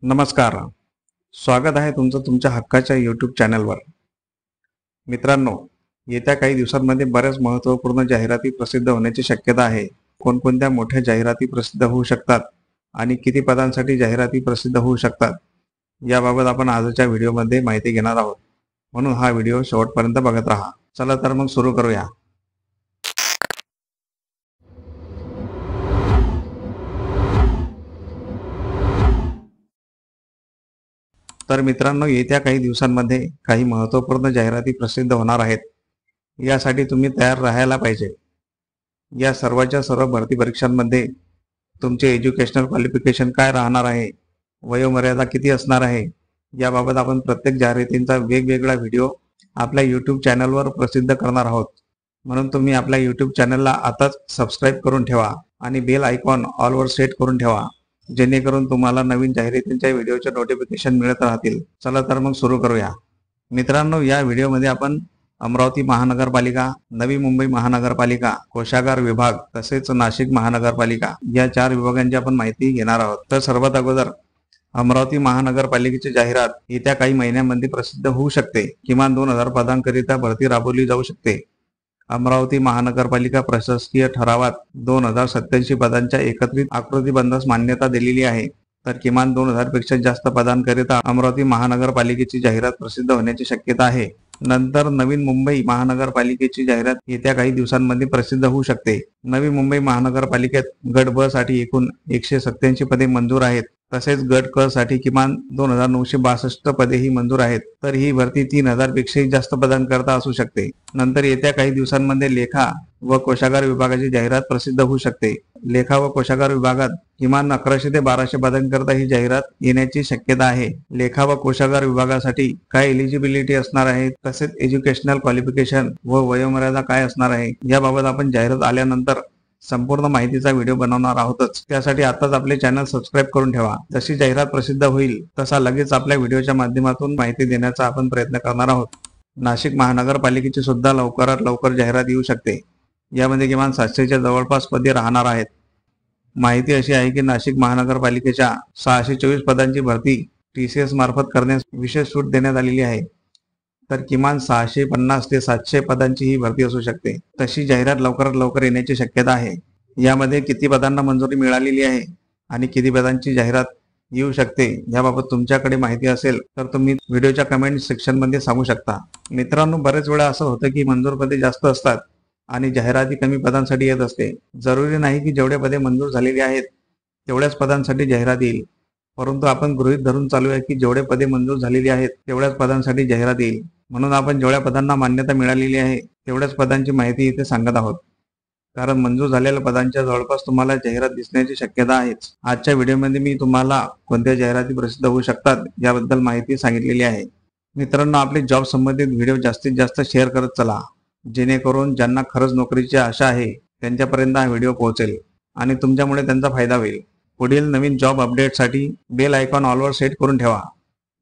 नमस्कार. स्वागत आहे तुमचं तुमच्या हक्काच्या यूट्यूब चॅनलवर. मित्रांनो, येत्या काही दिवसांमध्ये बऱ्याच महत्त्वपूर्ण जाहिराती प्रसिद्ध होण्याची शक्यता आहे. कोणकोणत्या मोठ्या जाहिराती प्रसिद्ध होऊ शकतात आणि किती पदांसाठी जाहिराती प्रसिद्ध होऊ शकतात याबाबत आपण आजच्या व्हिडिओमध्ये माहिती घेणार आहोत. म्हणून हा व्हिडिओ शेवटपर्यंत बघत राहा. चला तर मग सुरू करूया. तर मित्रांनो, येत्या काही दिवसांमध्ये काही महत्त्वपूर्ण जाहिराती प्रसिद्ध होणार आहेत. यासाठी तुम्ही तयार राहायला पाहिजे. या सर्वच्या सर्व भरती परीक्षांमध्ये तुमचे एज्युकेशनल क्वालिफिकेशन काय राहणार आहे, वयोमर्यादा किती असणार आहे, याबाबत आपण प्रत्येक जाहिरातींचा वेगवेगळा व्हिडिओ आपल्या यूट्यूब चॅनलवर प्रसिद्ध करणार आहोत. म्हणून तुम्ही आपल्या यूट्यूब चॅनलला आताच सबस्क्राईब करून ठेवा आणि बेल आयकॉन ऑलवर सेट करून ठेवा, जेणेकरून तुम्हाला नवीन जाहिरातींच्या व्हिडिओचे नोटिफिकेशन मिळत राहतील. चला तर मग सुरू करूया. मित्रांनो, या व्हिडिओमध्ये आपण अमरावती महानगरपालिका, नवी मुंबई महानगरपालिका, कोषागार विभाग तसेच नाशिक महानगरपालिका या 4 विभागांची आपण माहिती घेणार आहोत. तर सर्वात अगोदर अमरावती महानगरपालिकेची जाहिरात येत्या काही महिन्यांमध्ये प्रसिद्ध होऊ शकते. किमान 2000 पदांकरिता भरती राबवली जाऊ शकते. अमरावती महानगरपालिका प्रशासकीय ठरावात 2087 पदांच्या एकत्रित आकृतीबंधास मान्यता दिलेली आहे. तर किमान 2000 पेक्षा जास्त पदांकरिता अमरावती महानगरपालिकेची जाहिरात प्रसिद्ध होण्याची शक्यता आहे. नंतर नवीन मुंबई महानगरपालिकेची जाहिरात येत्या काही दिवसांमध्ये प्रसिद्ध होऊ शकते. नवी मुंबई महानगरपालिकेत गट ब साठी एकूण 187 पदे मंजूर आहेत. तसेच गट क साठी किमान 2962 पदेही मंजूर आहेत. तर ही भरती 3000 पेक्षाही जास्त पदांकरता असू शकते. नंतर येत्या काही दिवसांमध्ये लेखा व कोषागार विभागाची जाहिरात प्रसिद्ध होऊ शकते. लेखा व कोषागार विभागात किमान 1100 ते 1200 पदांकरता ही जाहिरात येण्याची शक्यता आहे. लेखा व कोषागार विभागासाठी काय एलिजिबिलिटी असणार आहे, तसेच एज्युकेशनल क्वालिफिकेशन व वयोमर्यादा काय असणार आहे, याबाबत आपण जाहिरात आल्यानंतर संपूर्ण माहितीचा व्हिडिओ बनवणार आहोतच. त्यासाठी आताच आपले चॅनल सबस्क्राईब करून ठेवा. जशी जाहिरात प्रसिद्ध होईल तसा लगेच आपल्या व्हिडिओच्या माध्यमातून माहिती देण्याचा आपण प्रयत्न करणार आहोत. नाशिक महानगरपालिकेची सुद्धा लवकरात लवकर जाहिरात येऊ शकते. यामध्ये किमान 700च्या जवळपास पदे राहणार आहेत. माहिती अशी आहे की नाशिक महानगरपालिकेच्या 624 पदांची भरती TCS मार्फत करण्यास विशेष सूट देण्यात आलेली आहे. तर किमान 650 ते 700 पदांची ही भरती असू शकते. तशी जाहिरात लवकरात लवकर येण्याची शक्यता आहे. यामध्ये किती पदांना मंजुरी मिळालेली आहे आणि किती पदांची जाहिरात येऊ शकते याबाबत तुमच्याकडे माहिती असेल तर तुम्ही व्हिडिओच्या कमेंट सेक्शनमध्ये सांगू शकता. मित्रांनो, बरेच वेळा असं होतं की मंजूर पदे जास्त असतात आणि जाहिराती कमी पदांसाठी येत असते. जरुरी नाही की जेवढे पदे मंजूर झालेली आहेत तेवढ्याच पदांसाठी जाहिरात येईल, परंतु आपण गृहीत धरून चालू आहे की जेवढे पदे मंजूर झालेली आहेत तेवढ्याच पदांसाठी जाहिरात येईल. म्हणून आपण जेवढ्या पदांना मान्यता मिळालेली आहे तेवढ्याच पदांची माहिती इथे सांगत आहोत. कारण मंजूर झालेल्या पदांच्या जवळपास तुम्हाला जाहिरात दिसण्याची शक्यता आहेच. आजच्या व्हिडिओमध्ये मी तुम्हाला कोणत्या जाहिराती प्रसिद्ध होऊ शकतात याबद्दल माहिती सांगितलेली आहे. मित्रांनो, आपले जॉब संबंधित व्हिडिओ जास्तीत जास्त शेअर करत चला, जेणेकरून ज्यांना खरंच नोकरीची आशा आहे त्यांच्यापर्यंत हा व्हिडिओ पोहोचेल आणि तुमच्यामुळे त्यांचा फायदा होईल. पुढील नवीन जॉब अपडेटसाठी बेल आयकॉन ऑलवर सेट करून ठेवा,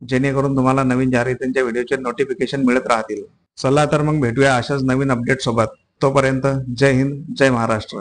जेणेकरून तुम्हाला नवीन जाहिरातींच्या व्हिडिओचे नोटिफिकेशन मिळत राहतील. चला तर मग भेटूया अशाच नवीन अपडेट सोबत. तोपर्यंत जय हिंद, जय महाराष्ट्र.